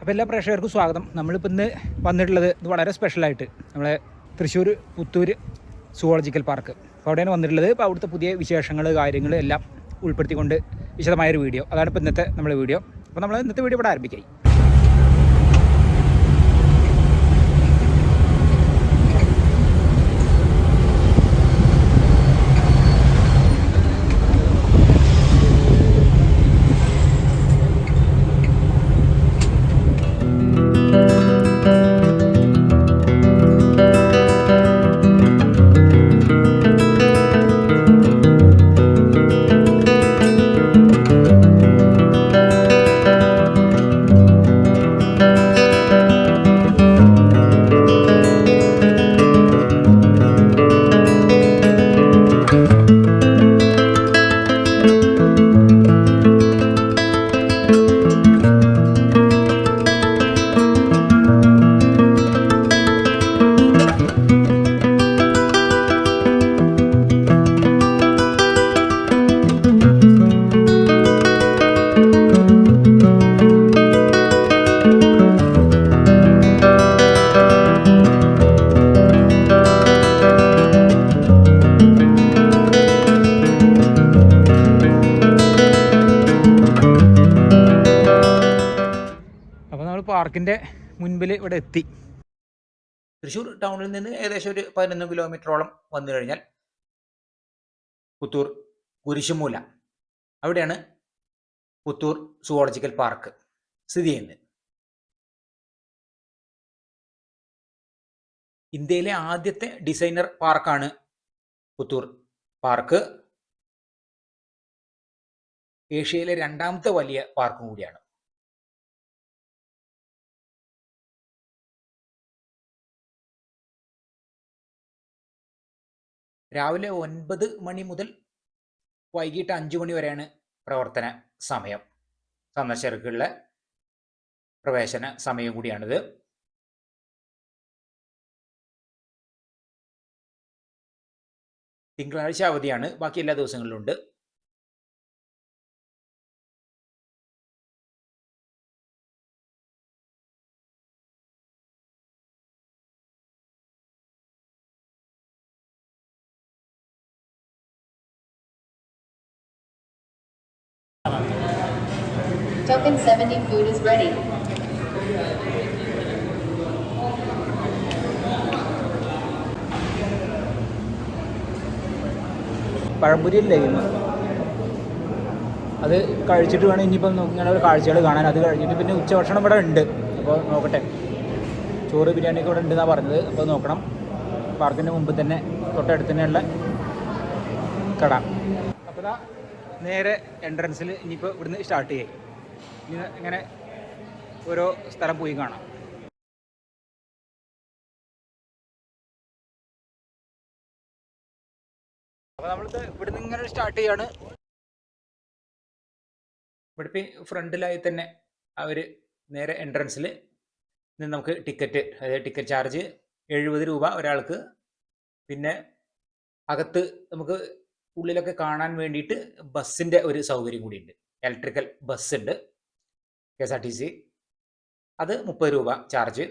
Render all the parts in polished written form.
അപ്പോൾ എല്ലാ പ്രേക്ഷകർക്കും സ്വാഗതം. നമ്മളിപ്പോൾ ഇന്ന് വന്നിട്ടുള്ളത് ഇത് വളരെ സ്പെഷ്യലായിട്ട് നമ്മളെ തൃശ്ശൂർ പുത്തൂർ സുവോളജിക്കൽ പാർക്ക്. അപ്പോൾ അവിടെയാണ് വന്നിട്ടുള്ളത്. അപ്പോൾ അവിടുത്തെ പുതിയ വിശേഷങ്ങൾ കാര്യങ്ങൾ എല്ലാം ഉൾപ്പെടുത്തിക്കൊണ്ട് വിശദമായൊരു വീഡിയോ, അതാണ് ഇപ്പോൾ ഇന്നത്തെ നമ്മുടെ വീഡിയോ. അപ്പോൾ നമ്മൾ ഇന്നത്തെ വീഡിയോ ഇവിടെ ആരംഭിക്കാം. പാർക്കിൻ്റെ മുൻപിൽ ഇവിടെ എത്തി. തൃശ്ശൂർ ടൗണിൽ നിന്ന് ഏകദേശം ഒരു 11 കിലോമീറ്ററോളം വന്നു കഴിഞ്ഞാൽ പുത്തൂർ കുരിശുമൂല, അവിടെയാണ് പുത്തൂർ സുവോളജിക്കൽ പാർക്ക് സ്ഥിതി ചെയ്യുന്നത്. ഇന്ത്യയിലെ ആദ്യത്തെ ഡിസൈനർ പാർക്കാണ് പുത്തൂർ പാർക്ക്. ഏഷ്യയിലെ രണ്ടാമത്തെ വലിയ പാർക്കും കൂടിയാണ്. രാവിലെ 9 മണി മുതൽ വൈകിട്ട് 5 മണി വരെയാണ് പ്രവർത്തന സമയം. സന്ദർശകർക്കുള്ള പ്രവേശന സമയം കൂടിയാണിത്. തിങ്കളാഴ്ച അവധിയാണ്, ബാക്കി എല്ലാ ദിവസങ്ങളിലും ഉണ്ട്. Token 70 food is ready. Pazhampori lime അത് കഴിച്ചിട്ട് വേണം ഇനിയിപ്പം ഇങ്ങനെ ഒരു കാഴ്ചകൾ കാണാൻ. അത് കഴിഞ്ഞിട്ട് പിന്നെ ഉച്ചഭക്ഷണം ഇവിടെ ഉണ്ട്. അപ്പോൾ നോക്കട്ടെ, ചോറ് ബിരിയാണിയൊക്കെ ഇവിടെ ഉണ്ടെന്നാണ് പറഞ്ഞത്. അപ്പോൾ നോക്കണം. പാർക്കിൻ്റെ മുമ്പ് തന്നെ തൊട്ടടുത്ത് തന്നെയുള്ള കട. അപ്പോൾ നേരെ എൻട്രൻസിൽ ഇനിയിപ്പോൾ ഇവിടുന്ന് സ്റ്റാർട്ട് ചെയ്യും. ഇനി ഇങ്ങനെ ഓരോ സ്ഥലം പോയി കാണാം. അപ്പോൾ നമ്മളിത് ഇവിടുന്ന് ഇങ്ങനെ സ്റ്റാർട്ട് ചെയ്യാണ്. ഇവിടെ ഫ്രണ്ടിലായി തന്നെ അവർ നേരെ എൻട്രൻസിൽ നിന്ന് നമുക്ക് ടിക്കറ്റ്, അതായത് ടിക്കറ്റ് ചാർജ് 70 രൂപ ഒരാൾക്ക്. പിന്നെ അകത്ത് നമുക്ക് ഉള്ളിലൊക്കെ കാണാൻ വേണ്ടിയിട്ട് ബസ്സിൻ്റെ ഒരു സൗകര്യം കൂടിയുണ്ട്. ഇലക്ട്രിക്കൽ ബസ് ഉണ്ട്, KSRTC. അത് 30 രൂപ ചാർജ്.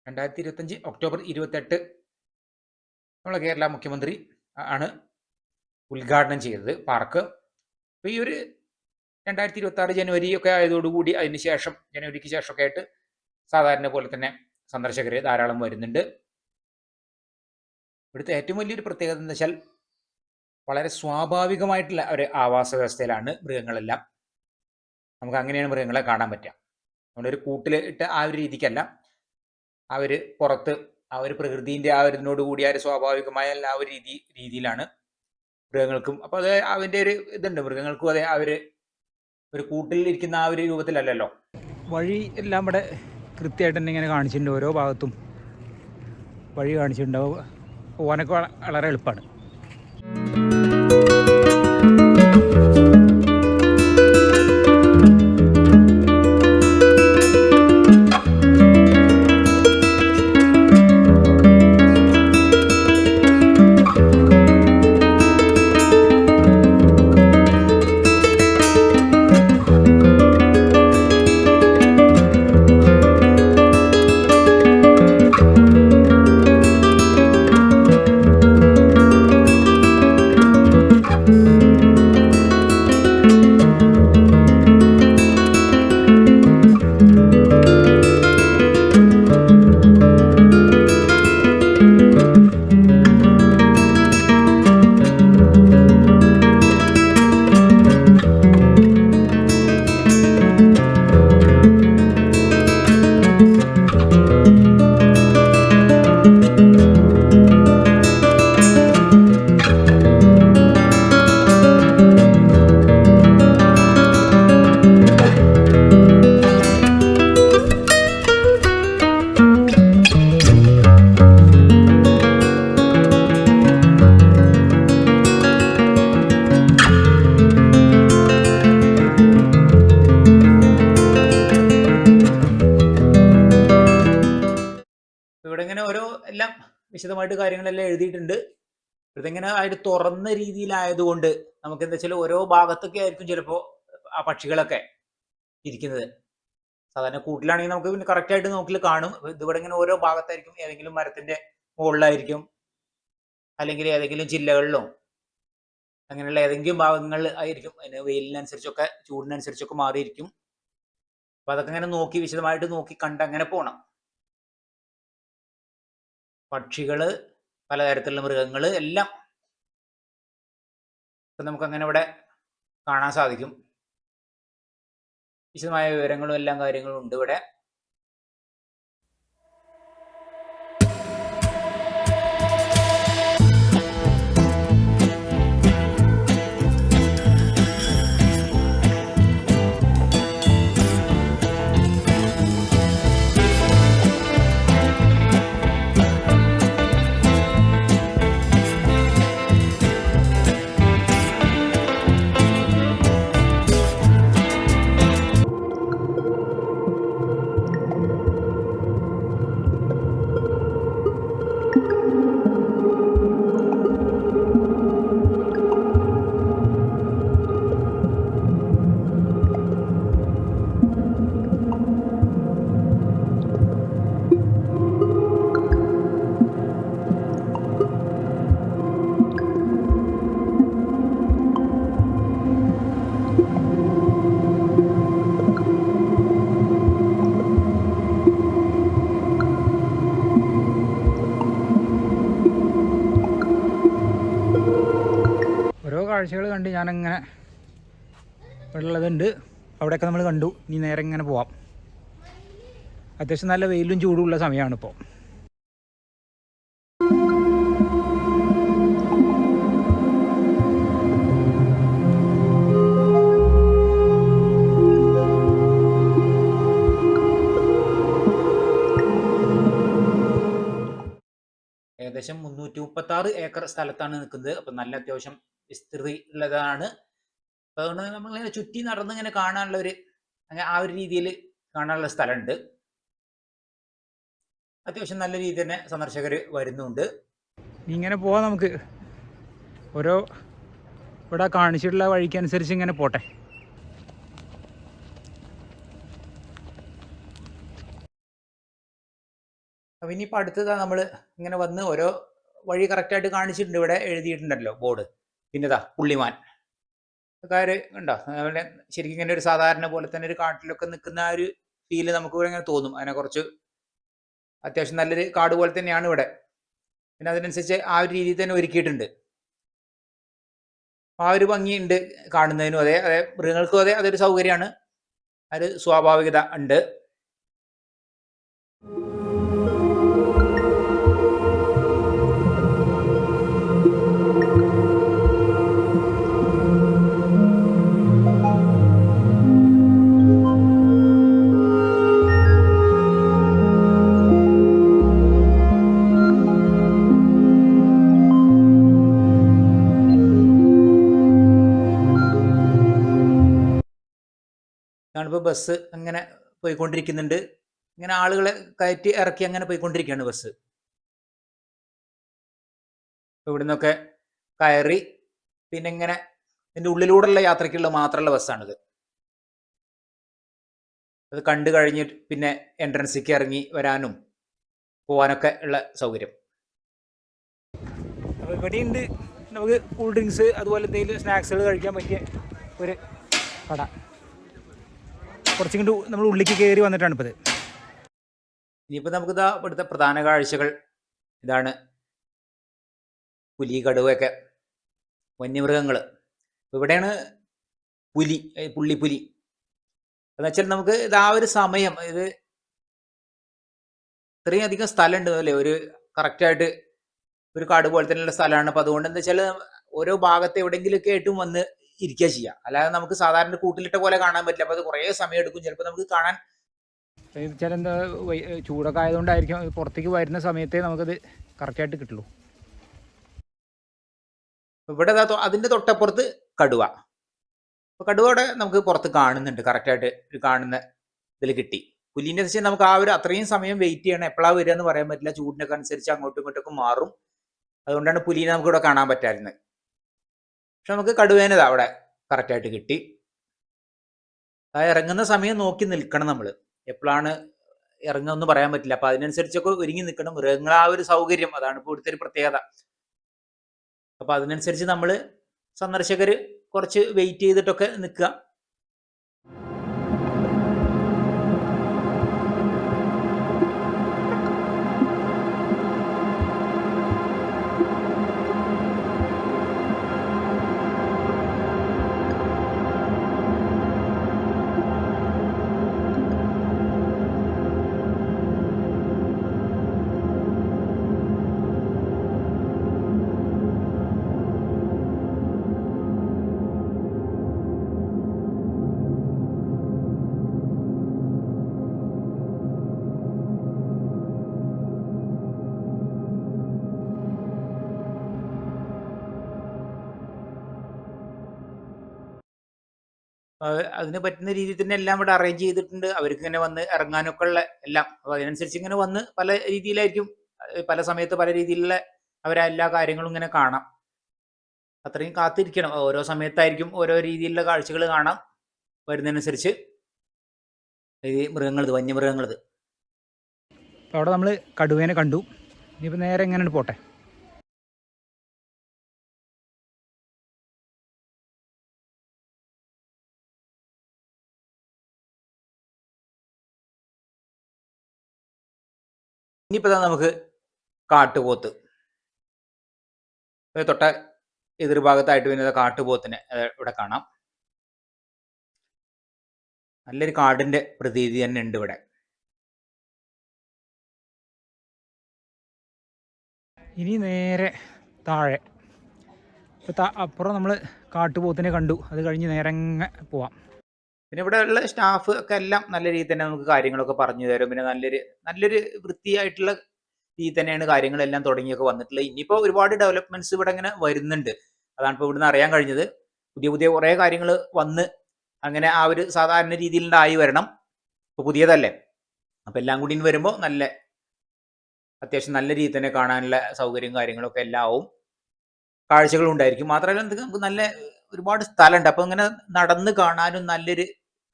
2025 ഒക്ടോബർ 28 നമ്മളെ കേരള മുഖ്യമന്ത്രി ആണ് ഉദ്ഘാടനം ചെയ്തത് പാർക്ക്. അപ്പോൾ ഈ ഒരു 2026 ജനുവരി ഒക്കെ ആയതോടുകൂടി അതിന് ശേഷം, ജനുവരിക്ക് ശേഷമൊക്കെ ആയിട്ട് സാധാരണ പോലെ തന്നെ സന്ദർശകർ ധാരാളം വരുന്നുണ്ട്. ഇവിടുത്തെ ഏറ്റവും വലിയൊരു പ്രത്യേകത എന്ന് വെച്ചാൽ വളരെ സ്വാഭാവികമായിട്ടുള്ള ഒരു ആവാസ വ്യവസ്ഥയിലാണ് മൃഗങ്ങളെല്ലാം. നമുക്ക് അങ്ങനെയാണ് മൃഗങ്ങളെ കാണാൻ പറ്റുക. നമ്മളൊരു കൂട്ടിലിട്ട് ആ ഒരു രീതിക്കല്ല, ആ ഒരു പുറത്ത് ആ ഒരു പ്രകൃതിൻ്റെ ആ ഒരു ഇതിനോടുകൂടി ആ ഒരു സ്വാഭാവികമായ ആ ഒരു രീതിയിലാണ് മൃഗങ്ങൾക്കും. അപ്പോൾ അത് അതിൻ്റെ ഒരു ഇതുണ്ട്. മൃഗങ്ങൾക്കും അതെ ആ ഒരു കൂട്ടിലിരിക്കുന്ന ആ ഒരു രൂപത്തിലല്ലല്ലോ. വഴി എല്ലാം ഇവിടെ കൃത്യമായിട്ട് തന്നെ ഇങ്ങനെ കാണിച്ചിട്ടുണ്ട്. ഓരോ ഭാഗത്തും വഴി കാണിച്ചിട്ടുണ്ടാവും. പോകാനൊക്കെ വളരെ എളുപ്പമാണ്. വിശദമായിട്ട് കാര്യങ്ങളെല്ലാം എഴുതിയിട്ടുണ്ട്. ഇതിങ്ങനെ അതിൽ തുറന്ന രീതിയിലായതുകൊണ്ട് നമുക്ക് എന്താ വെച്ചാൽ ഓരോ ഭാഗത്തൊക്കെ ആയിരിക്കും ചിലപ്പോൾ ആ പക്ഷികളൊക്കെ ഇരിക്കുന്നത്. സാധാരണ കൂട്ടിലാണെങ്കിൽ നമുക്ക് പിന്നെ കറക്റ്റായിട്ട് നോക്കിൽ കാണും. ഇതിവിടെ ഇങ്ങനെ ഓരോ ഭാഗത്തായിരിക്കും, ഏതെങ്കിലും മരത്തിന്റെ മുകളിലായിരിക്കും, അല്ലെങ്കിൽ ഏതെങ്കിലും ചില്ലകളിലോ അങ്ങനെയുള്ള ഏതെങ്കിലും ഭാഗങ്ങളിൽ ആയിരിക്കും. അതിന് വെയിലിനനുസരിച്ചൊക്കെ ചൂടിനനുസരിച്ചൊക്കെ മാറിയിരിക്കും. അപ്പൊ അതൊക്കെ ഇങ്ങനെ നോക്കി വിശദമായിട്ട് നോക്കി കണ്ട് അങ്ങനെ പോകണം. പക്ഷികള്, പലതരത്തിലുള്ള മൃഗങ്ങള് എല്ലാം നമുക്ക് അങ്ങനെ ഇവിടെ കാണാൻ സാധിക്കും. വിശദമായ വിവരങ്ങളും എല്ലാം കാര്യങ്ങളും ഉണ്ട് ഇവിടെ. ഓരോ കാഴ്ചകൾ കണ്ട് ഞാനങ്ങനെ ഉള്ളതുണ്ട്. അവിടെയൊക്കെ നമ്മൾ കണ്ടു. ഇനി നേരെ ഇങ്ങനെ പോവാം. അത്യാവശ്യം നല്ല വെയിലും ചൂടുമുള്ള സമയമാണ് ഇപ്പോൾ. ഏകദേശം 336 ഏക്കർ സ്ഥലത്താണ് നിൽക്കുന്നത്. അപ്പം നല്ല അത്യാവശ്യം വിസ്തൃതി ഉള്ളതാണ്. അപ്പം അതുകൊണ്ട് നമ്മളിങ്ങനെ ചുറ്റി നടന്ന് ഇങ്ങനെ കാണാനുള്ള ഒരു ആ ഒരു രീതിയിൽ കാണാനുള്ള സ്ഥലമുണ്ട്. അത്യാവശ്യം നല്ല രീതിയിൽ തന്നെ സന്ദർശകർ വരുന്നുണ്ട്. ഇങ്ങനെ പോവാം നമുക്ക്. ഓരോ ഇവിടെ കാണിച്ചിട്ടുള്ള വഴിക്കനുസരിച്ച് ഇങ്ങനെ പോട്ടെ. അപ്പം ഇനിയിപ്പോൾ അടുത്തതാ നമ്മൾ ഇങ്ങനെ വന്ന് ഓരോ വഴി കറക്റ്റായിട്ട് കാണിച്ചിട്ടുണ്ട്. ഇവിടെ എഴുതിയിട്ടുണ്ടല്ലോ ബോർഡ്. പിന്നെതാ പുള്ളിമാൻ കാര് ഉണ്ടോ? അതുപോലെ ശരിക്കും ഇങ്ങനെ ഒരു സാധാരണ പോലെ തന്നെ ഒരു കാട്ടിലൊക്കെ നിൽക്കുന്ന ആ ഒരു ഫീല് നമുക്ക് ഇവിടെ ഇങ്ങനെ തോന്നും. അതിനെ കുറച്ച് അത്യാവശ്യം നല്ലൊരു കാട് പോലെ തന്നെയാണ് ഇവിടെ. പിന്നെ അതിനനുസരിച്ച് ആ ഒരു രീതിയിൽ തന്നെ ഒരുക്കിയിട്ടുണ്ട്. ആ ഒരു ഭംഗിയുണ്ട് കാണുന്നതിനും. അതെ മൃഗങ്ങൾക്കും അതൊരു സൗകര്യമാണ്. ഒരു സ്വാഭാവികത ഉണ്ട്. ഞാനിപ്പോൾ ബസ് അങ്ങനെ പോയിക്കൊണ്ടിരിക്കുന്നുണ്ട്. ഇങ്ങനെ ആളുകളെ കയറ്റി ഇറക്കി അങ്ങനെ പോയിക്കൊണ്ടിരിക്കുകയാണ് ബസ്. ഇവിടുന്നൊക്കെ കയറി പിന്നെ ഇങ്ങനെ ഇതിൻ്റെ ഉള്ളിലൂടെയുള്ള യാത്രയ്ക്കുള്ള മാത്രമുള്ള ബസ്സാണിത്. അത് കണ്ടു കഴിഞ്ഞിട്ട് പിന്നെ എൻട്രൻസിലേക്ക് ഇറങ്ങി വരാനും പോകാനൊക്കെ ഉള്ള സൗകര്യം. അപ്പോൾ ഇവിടെയുണ്ട് നമുക്ക് കൂൾ ഡ്രിങ്ക്സ് അതുപോലെ എന്തെങ്കിലും സ്നാക്സുകൾ കഴിക്കാൻ പറ്റിയ ഒരു കട. കുറച്ചും കൂടി നമ്മൾ ഉള്ളിലേക്ക് കയറി വന്നിട്ടാണ് ഇപ്പോൾ ഇത്. ഇനിയിപ്പോൾ നമുക്കിതാ ഇവിടുത്തെ പ്രധാന കാഴ്ചകൾ ഇതാണ്. പുലി, കടുവയൊക്കെ വന്യമൃഗങ്ങൾ. ഇവിടെയാണ് പുള്ളിപ്പുലി എന്ന് വെച്ചാൽ നമുക്ക് ഇത് ആ ഒരു സമയം ഇത് ഇത്രയും അധികം സ്ഥലമുണ്ട് അല്ലേ, ഒരു കറക്റ്റായിട്ട് ഒരു കാട് പോലെ തന്നെയുള്ള സ്ഥലമാണ്. അപ്പോൾ അതുകൊണ്ട് എന്താ വെച്ചാൽ ഓരോ ഭാഗത്ത് എവിടെയെങ്കിലുമൊക്കെ ആയിട്ടും വന്ന് ഇരിക്കുക ചെയ്യുക. അല്ലാതെ നമുക്ക് സാധാരണ കൂട്ടിലിട്ട പോലെ കാണാൻ പറ്റില്ല. അപ്പോൾ അത് കുറേ സമയം എടുക്കും. ചിലപ്പോൾ നമുക്ക് കാണാൻ ചില എന്താ ചൂടൊക്കെ ആയതുകൊണ്ടായിരിക്കും പുറത്തേക്ക് വരുന്ന സമയത്തേ നമുക്കത് കറക്റ്റായിട്ട് കിട്ടുള്ളൂ. ഇവിടെ അതിൻ്റെ തൊട്ടപ്പുറത്ത് കടുവ. അപ്പോൾ കടുവയുടെ നമുക്ക് പുറത്ത് കാണുന്നുണ്ട്, കറക്റ്റായിട്ട് കാണുന്ന ഇതിൽ കിട്ടി. പുലിൻ്റെ വെച്ചാൽ നമുക്ക് ആ ഒരു അത്രയും സമയം വെയിറ്റ് ചെയ്യണം, എപ്പോഴാണ് വരിക എന്ന് പറയാൻ പറ്റില്ല, ചൂടിനൊക്കെ അനുസരിച്ച് അങ്ങോട്ടും ഇങ്ങോട്ടൊക്കെ മാറും. അതുകൊണ്ടാണ് പുലിനെ നമുക്ക് ഇവിടെ കാണാൻ പറ്റാറുന്നത്. പക്ഷെ നമുക്ക് കടുവേനെ അവിടെ കറക്റ്റായിട്ട് കിട്ടി. ആ ഇറങ്ങുന്ന സമയം നോക്കി നിൽക്കണം നമ്മൾ, എപ്പോഴാണ് ഇറങ്ങുമെന്ന് പറയാൻ പറ്റില്ല. അപ്പൊ അതിനനുസരിച്ചൊക്കെ ഒരുങ്ങി നിൽക്കണം. മൃഗങ്ങളെ ആ ഒരു സൗകര്യം അതാണ് ഇപ്പോൾ ഇവിടുത്തെ ഒരു പ്രത്യേകത. അപ്പൊ അതിനനുസരിച്ച് നമ്മൾ സന്ദർശകർ കുറച്ച് വെയിറ്റ് ചെയ്തിട്ടൊക്കെ നിൽക്കുക. അതിന് പറ്റുന്ന രീതിയിൽ തന്നെ എല്ലാം ഇവിടെ അറേഞ്ച് ചെയ്തിട്ടുണ്ട്. അവർക്ക് ഇങ്ങനെ വന്ന് ഇറങ്ങാനൊക്കെ ഉള്ള എല്ലാം. അപ്പോൾ അതിനനുസരിച്ച് ഇങ്ങനെ വന്ന് പല രീതിയിലായിരിക്കും, പല സമയത്ത് പല രീതിയിലുള്ള അവരെല്ലാ കാര്യങ്ങളും ഇങ്ങനെ കാണാം. അത്രയും കാത്തിരിക്കണം. ഓരോ സമയത്തായിരിക്കും ഓരോ രീതിയിലുള്ള കാഴ്ചകൾ കാണാം വരുന്നതിനനുസരിച്ച്. ഇത് മൃഗങ്ങളത്, വന്യമൃഗങ്ങളത്. അപ്പോൾ അവിടെ നമ്മൾ കടുവേനെ കണ്ടു. ഇനിയിപ്പോൾ നേരെ എങ്ങനെയാണ് പോട്ടെ. ഇനിയിപ്പോൾ നമുക്ക് കാട്ടുപോത്ത്, തൊട്ട എതിർഭാഗത്തായിട്ട് വരുന്നത് കാട്ടുപോത്തിനെ ഇവിടെ കാണാം. നല്ലൊരു കാടിന്റെ പ്രതീതി തന്നെ ഉണ്ട് ഇവിടെ. ഇനി നേരെ താഴെ അപ്പുറം നമ്മൾ കാട്ടുപോത്തിനെ കണ്ടു. അത് കഴിഞ്ഞ് നേരെ പോവാം. പിന്നെ ഇവിടെ ഉള്ള സ്റ്റാഫ് ഒക്കെ എല്ലാം നല്ല രീതിയിൽ തന്നെ നമുക്ക് കാര്യങ്ങളൊക്കെ പറഞ്ഞു തരും. പിന്നെ നല്ലൊരു വൃത്തിയായിട്ടുള്ള രീതിയിൽ തന്നെയാണ് കാര്യങ്ങളെല്ലാം തുടങ്ങിയൊക്കെ വന്നിട്ടുള്ളത്. ഇനിയിപ്പോൾ ഒരുപാട് ഡെവലപ്മെന്റ്സ് ഇവിടെ ഇങ്ങനെ വരുന്നുണ്ട്. അതാണ് ഇപ്പോൾ ഇവിടുന്ന് അറിയാൻ കഴിഞ്ഞത്. പുതിയ കുറേ കാര്യങ്ങൾ വന്ന് അങ്ങനെ ആ ഒരു സാധാരണ രീതിയിലുണ്ടായി വരണം. ഇപ്പോൾ പുതിയതല്ലേ, അപ്പോൾ എല്ലാം കൂടി വരുമ്പോൾ അത്യാവശ്യം നല്ല രീതിയിൽ തന്നെ കാണാനുള്ള സൗകര്യം കാര്യങ്ങളൊക്കെ എല്ലാം ആവും, കാഴ്ചകളും ഉണ്ടായിരിക്കും. മാത്രമല്ല നമുക്ക് ഒരുപാട് സ്ഥലമുണ്ട്. അപ്പോൾ ഇങ്ങനെ നടന്ന് കാണാനും നല്ലൊരു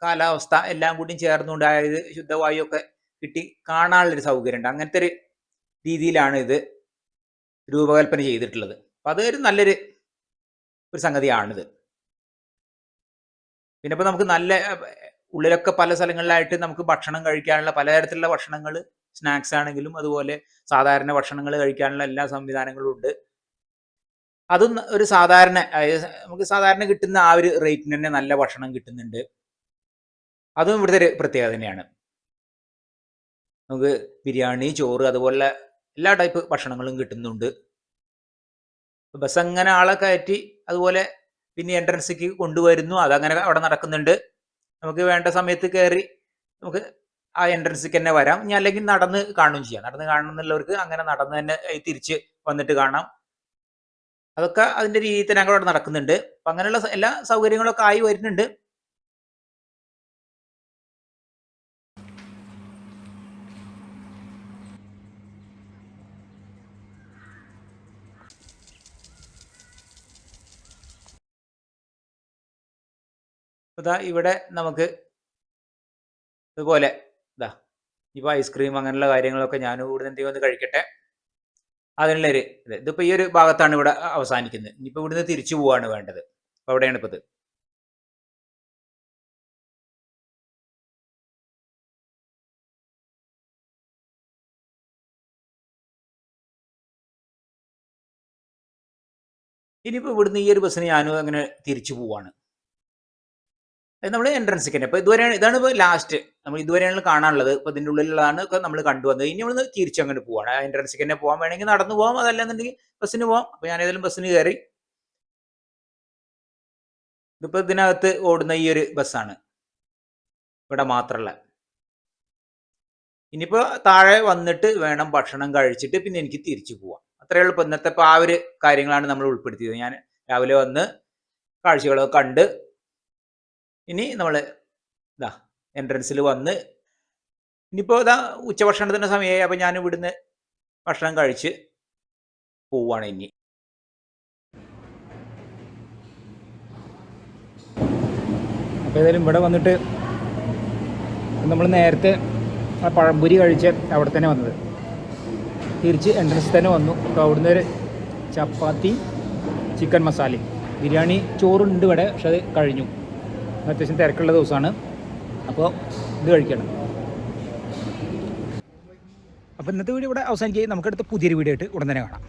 കാലാവസ്ഥ എല്ലാം കൂടി ചേർന്നുകൊണ്ട്, അതായത് ശുദ്ധവായു ഒക്കെ കിട്ടി കാണാനുള്ളൊരു സൗകര്യം ഉണ്ട്. അങ്ങനത്തെ ഒരു രീതിയിലാണ് ഇത് രൂപകൽപ്പന ചെയ്തിട്ടുള്ളത്. അപ്പം അതൊരു നല്ലൊരു സംഗതിയാണിത്. പിന്നെ ഇപ്പോൾ നമുക്ക് ഉള്ളിലൊക്കെ പല സ്ഥലങ്ങളിലായിട്ട് നമുക്ക് ഭക്ഷണം കഴിക്കാനുള്ള പലതരത്തിലുള്ള ഭക്ഷണങ്ങൾ, സ്നാക്സ് ആണെങ്കിലും അതുപോലെ സാധാരണ ഭക്ഷണങ്ങൾ കഴിക്കാനുള്ള എല്ലാ സംവിധാനങ്ങളും ഉണ്ട്. അതും ഒരു സാധാരണ, നമുക്ക് സാധാരണ കിട്ടുന്ന ആ ഒരു റേറ്റിന് തന്നെ നല്ല ഭക്ഷണം കിട്ടുന്നുണ്ട്. അതും ഇവിടുത്തെ ഒരു പ്രത്യേകത തന്നെയാണ്. നമുക്ക് ബിരിയാണി, ചോറ് അതുപോലെ എല്ലാ ടൈപ്പ് ഭക്ഷണങ്ങളും കിട്ടുന്നുണ്ട്. ബസ് അങ്ങനെ ആളെ കയറ്റി അതുപോലെ പിന്നെ എൻട്രൻസിക്ക് കൊണ്ടുവരുന്നു, അതങ്ങനെ അവിടെ നടക്കുന്നുണ്ട്. നമുക്ക് വേണ്ട സമയത്ത് കയറി നമുക്ക് ആ എൻട്രൻസിക്ക് തന്നെ വരാം. ഇനി അല്ലെങ്കിൽ നടന്ന് കാണുകയും ചെയ്യാം. നടന്ന് കാണുന്നുള്ളവർക്ക് അങ്ങനെ നടന്ന് തന്നെ തിരിച്ച് വന്നിട്ട് കാണാം. അതൊക്കെ അതിൻ്റെ രീതിയിൽ തന്നെ അവിടെ നടക്കുന്നുണ്ട്. അപ്പം അങ്ങനെയുള്ള എല്ലാ സൗകര്യങ്ങളൊക്കെ ആയി വരുന്നുണ്ട്. ഇതാ ഇവിടെ നമുക്ക് ഇതുപോലെ ഇപ്പോൾ ഐസ്ക്രീം അങ്ങനെയുള്ള കാര്യങ്ങളൊക്കെ ഞാനും ഇവിടെ എന്തെങ്കിലും ഒന്ന് കഴിക്കട്ടെ, അതിനുള്ളൊരു ഇതിപ്പോൾ ഈ ഒരു ഭാഗത്താണ് ഇവിടെ അവസാനിക്കുന്നത്. ഇനിയിപ്പോൾ ഇവിടുന്ന് തിരിച്ചു പോവാണ് വേണ്ടത്. അപ്പോൾ അവിടെയാണ് ഇപ്പോൾ ഇത്. ഇനിയിപ്പോൾ ഇവിടുന്ന് ഈ ഒരു ബസ്സിന് ഞാനും അങ്ങനെ തിരിച്ചു പോവാണ്. നമ്മൾ എൻട്രൻസിക്ക് തന്നെ. ഇപ്പോൾ ഇതാണ് ഇപ്പോൾ ലാസ്റ്റ് നമ്മൾ ഇതുവരെയാണ് കാണാനുള്ളത്. ഇപ്പോൾ ഇതിൻ്റെ ഉള്ളിലുള്ളതാണ് ഒക്കെ നമ്മൾ കണ്ടുവന്നത്. ഇനി നമ്മൾ തിരിച്ചങ്ങോട്ട് പോവാണ്. ആ എൻട്രൻസിക്ക് തന്നെ പോകാൻ വേണമെങ്കിൽ നടന്നു പോകാം, അതല്ലെന്നുണ്ടെങ്കിൽ ബസ്സിന് പോകാം. അപ്പോൾ ഞാൻ ഏതായാലും ബസ്സിന് കയറി. ഇതിപ്പോൾ ഇതിനകത്ത് ഓടുന്ന ഈ ഒരു ബസ്സാണ് ഇവിടെ മാത്രമുള്ള. ഇനിയിപ്പോൾ താഴെ വന്നിട്ട് വേണം ഭക്ഷണം കഴിച്ചിട്ട് പിന്നെ എനിക്ക് തിരിച്ചു പോവാം. അത്രയേ ഉള്ളൂ. ഇപ്പോൾ ഇന്നത്തെ ഇപ്പോൾ ആ ഒരു കാര്യങ്ങളാണ് നമ്മൾ ഉൾപ്പെടുത്തിയത്. ഞാൻ രാവിലെ വന്ന് കാഴ്ചകളൊക്കെ കണ്ട് ഇനി നമ്മൾ എൻട്രൻസിൽ വന്ന് ഇനിയിപ്പോൾ ഇതാ ഉച്ചഭക്ഷണത്തിൻ്റെ സമയമായി. അപ്പോൾ ഞാൻ ഇവിടുന്ന് ഭക്ഷണം കഴിച്ച് പോവുകയാണ് ഇനി. അപ്പോൾ ഏതായാലും ഇവിടെ വന്നിട്ട് നമ്മൾ നേരത്തെ ആ പഴംപൊരി കഴിച്ച് അവിടെ തന്നെ വന്നത്, തിരിച്ച് എൻട്രൻസ് തന്നെ വന്നു. അപ്പോൾ അവിടുന്ന് ഒരു ചപ്പാത്തി ചിക്കൻ മസാലയും ബിരിയാണി ചോറുണ്ട് ഇവിടെ, പക്ഷെ അത് കഴിഞ്ഞു. അത്യാവശ്യം തിരക്കുള്ള ദിവസമാണ്, അപ്പോൾ ഇത് കഴിക്കണം. അപ്പോൾ ഇന്നത്തെ വീഡിയോ ഇവിടെ അവസാനിക്കുകയും നമുക്കടുത്ത പുതിയൊരു വീഡിയോ ആയിട്ട് ഉടൻ തന്നെ കാണാം.